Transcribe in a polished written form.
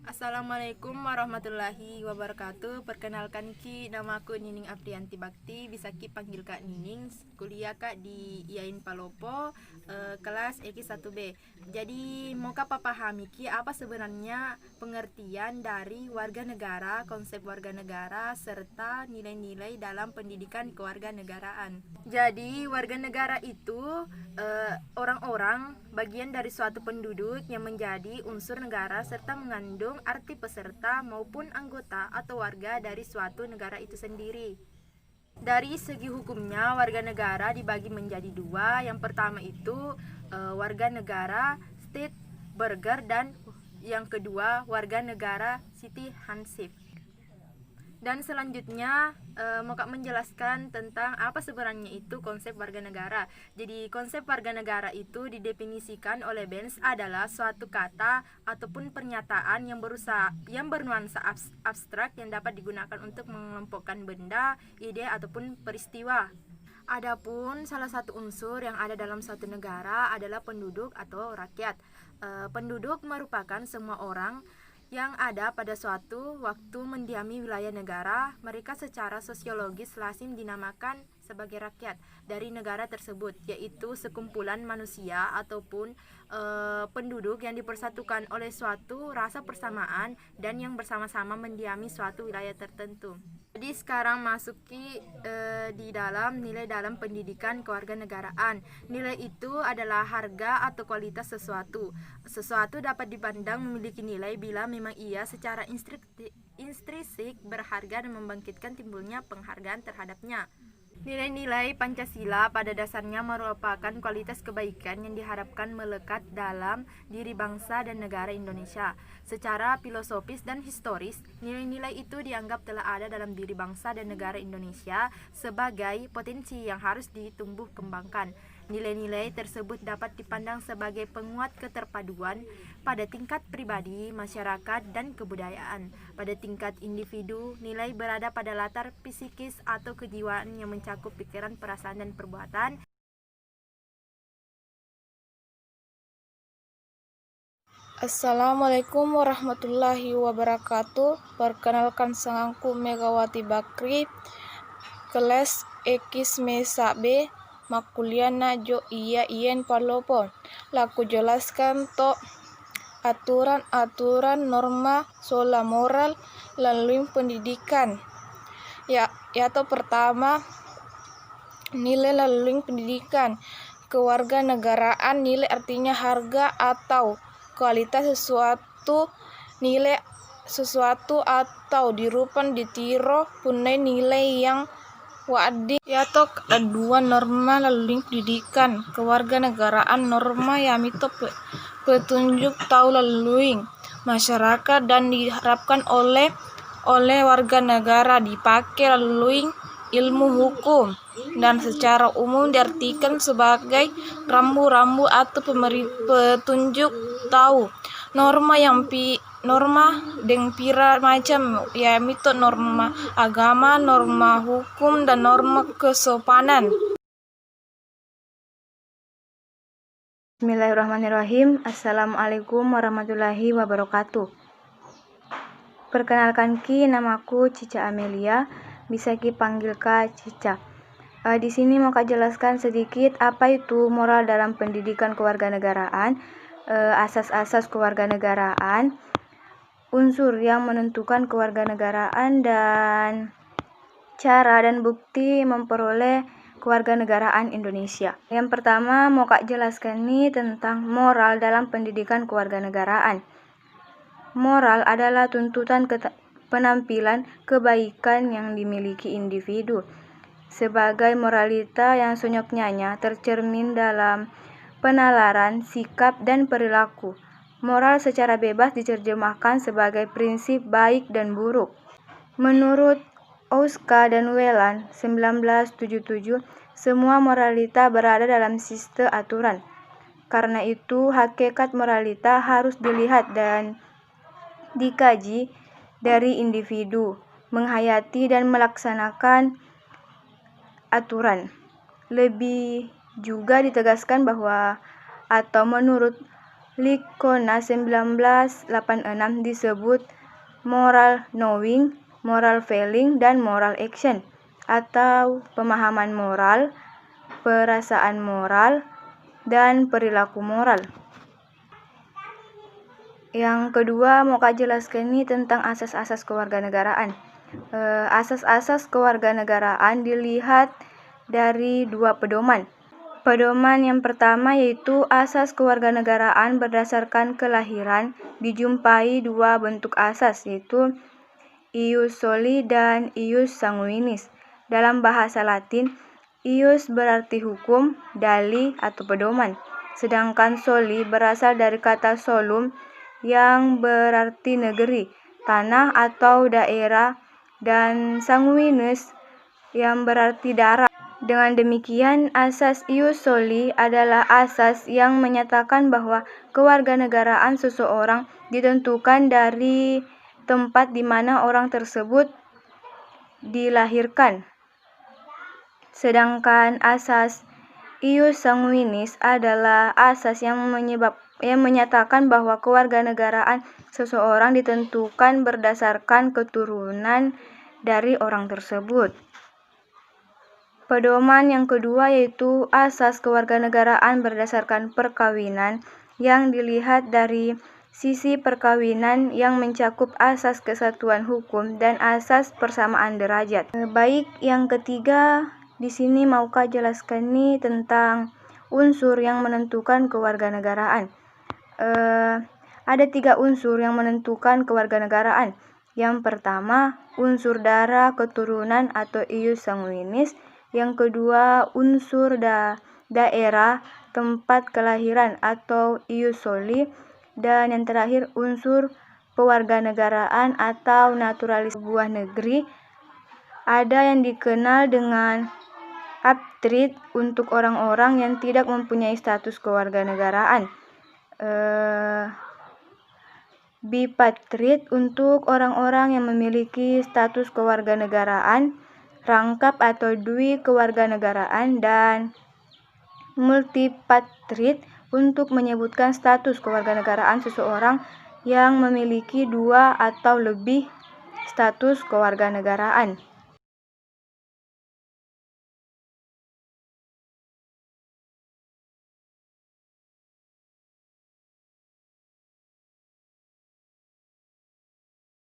Assalamualaikum warahmatullahi wabarakatuh. Perkenalkan nama aku Nining Aprianti Bakti. Bisa Ki panggil Kak Nining. Kuliah Kak di IAIN Palopo, kelas X1B. Jadi mau Kak pahami Ki apa sebenarnya pengertian dari warga negara, konsep warga negara serta nilai-nilai dalam pendidikan kewarganegaraan. Jadi warga negara itu orang-orang bagian dari suatu penduduk yang menjadi unsur negara serta mengandung arti peserta maupun anggota atau warga dari suatu negara itu sendiri. Dari segi hukumnya, warga negara dibagi menjadi dua. Yang pertama itu warga negara state burger, dan yang kedua warga negara citizenship. Dan selanjutnya mau Kak menjelaskan tentang apa sebenarnya itu konsep warga negara. Jadi konsep warga negara itu didefinisikan oleh Benz adalah suatu kata ataupun pernyataan yang bernuansa abstrak yang dapat digunakan untuk mengelompokkan benda, ide ataupun peristiwa. Adapun salah satu unsur yang ada dalam suatu negara adalah penduduk atau rakyat. Penduduk merupakan semua orang yang ada pada suatu waktu mendiami wilayah negara. Mereka secara sosiologis lazim dinamakan sebagai rakyat dari negara tersebut, yaitu sekumpulan manusia ataupun penduduk yang dipersatukan oleh suatu rasa persamaan dan yang bersama-sama mendiami suatu wilayah tertentu. Jadi sekarang masuki di dalam nilai dalam pendidikan kewarganegaraan. Nilai itu adalah harga atau kualitas sesuatu. Sesuatu dapat dipandang memiliki nilai bila memang ia secara intrinsik berharga dan membangkitkan timbulnya penghargaan terhadapnya. Nilai-nilai Pancasila pada dasarnya merupakan kualitas kebaikan yang diharapkan melekat dalam diri bangsa dan negara Indonesia. Secara filosofis dan historis, nilai-nilai itu dianggap telah ada dalam diri bangsa dan negara Indonesia sebagai potensi yang harus ditumbuh kembangkan. Nilai-nilai tersebut dapat dipandang sebagai penguat keterpaduan pada tingkat pribadi, masyarakat, dan kebudayaan. Pada tingkat individu, nilai berada pada latar psikis atau kejiwaan yang mencakup pikiran, perasaan, dan perbuatan. Assalamualaikum warahmatullahi wabarakatuh. Perkenalkan sangangku Megawati Bakri, kelas X Mesa B, makuliana jo iya ien Palopo. Laku jelaskan to aturan norma sola moral lalu pendidikan. To pertama, nilai lalu pendidikan. Kewarganegaraan nilai artinya harga atau kualitas sesuatu atau dirupan ditiro punai nilai yang wadi to kedua norma lalu pendidikan kewarganegaraan norma yang itu petunjuk tahu lalu masyarakat dan diharapkan oleh warga negara dipakai lalu ilmu hukum dan secara umum diartikan sebagai rambu-rambu atau petunjuk tahu norma pira macam yaitu norma agama, norma hukum, dan norma kesopanan. Bismillahirrahmanirrahim. Assalamualaikum warahmatullahi wabarakatuh. Perkenalkan namaku Cica Amelia, bisa panggil Kak Cica. Di sini mau Kak jelaskan sedikit apa itu moral dalam pendidikan kewarganegaraan, asas-asas kewarganegaraan, unsur yang menentukan kewarganegaraan, dan cara dan bukti memperoleh kewarganegaraan Indonesia. Yang pertama mau Kak jelaskan tentang moral dalam pendidikan kewarganegaraan. Moral adalah tuntutan penampilan kebaikan yang dimiliki individu. Sebagai moralita yang sonyoknya tercermin dalam penalaran, sikap, dan perilaku. Moral secara bebas diterjemahkan sebagai prinsip baik dan buruk. Menurut Ouska dan Whelan 1977, semua moralita berada dalam sistem aturan. Karena itu, hakikat moralita harus dilihat dan dikaji dari individu, menghayati dan melaksanakan aturan. Lebih juga ditegaskan bahwa atau menurut Likona 1986 disebut moral knowing, moral feeling, dan moral action, atau pemahaman moral, perasaan moral, dan perilaku moral. Yang kedua mau Kak jelaskan nih tentang asas-asas kewarganegaraan. Asas-asas kewarganegaraan dilihat dari dua pedoman. Pedoman yang pertama yaitu asas kewarganegaraan berdasarkan kelahiran. Dijumpai dua bentuk asas yaitu ius soli dan ius sanguinis. Dalam bahasa Latin, ius berarti hukum, dali atau pedoman. Sedangkan soli berasal dari kata solum yang berarti negeri, tanah atau daerah, dan sanguinis yang berarti darah. Dengan demikian, asas ius soli adalah asas yang menyatakan bahwa kewarganegaraan seseorang ditentukan dari tempat di mana orang tersebut dilahirkan. Sedangkan asas ius sanguinis adalah asas yang menyatakan bahwa kewarganegaraan seseorang ditentukan berdasarkan keturunan dari orang tersebut. Pedoman yang kedua yaitu asas kewarganegaraan berdasarkan perkawinan yang dilihat dari sisi perkawinan yang mencakup asas kesatuan hukum dan asas persamaan derajat. Baik, yang ketiga di sini mau Kak jelaskan nih tentang unsur yang menentukan kewarganegaraan. Ada 3 unsur yang menentukan kewarganegaraan. Yang pertama, unsur darah keturunan atau ius sanguinis. Yang kedua, unsur daerah tempat kelahiran atau ius soli. Dan yang terakhir, unsur pewarganegaraan atau naturalis sebuah negeri. Ada yang dikenal dengan aptrid untuk orang-orang yang tidak mempunyai status kewarganegaraan. Bipatrid untuk orang-orang yang memiliki status kewarganegaraan, rangkap atau dwi kewarganegaraan, dan multipatrid untuk menyebutkan status kewarganegaraan seseorang yang memiliki 2 atau lebih status kewarganegaraan.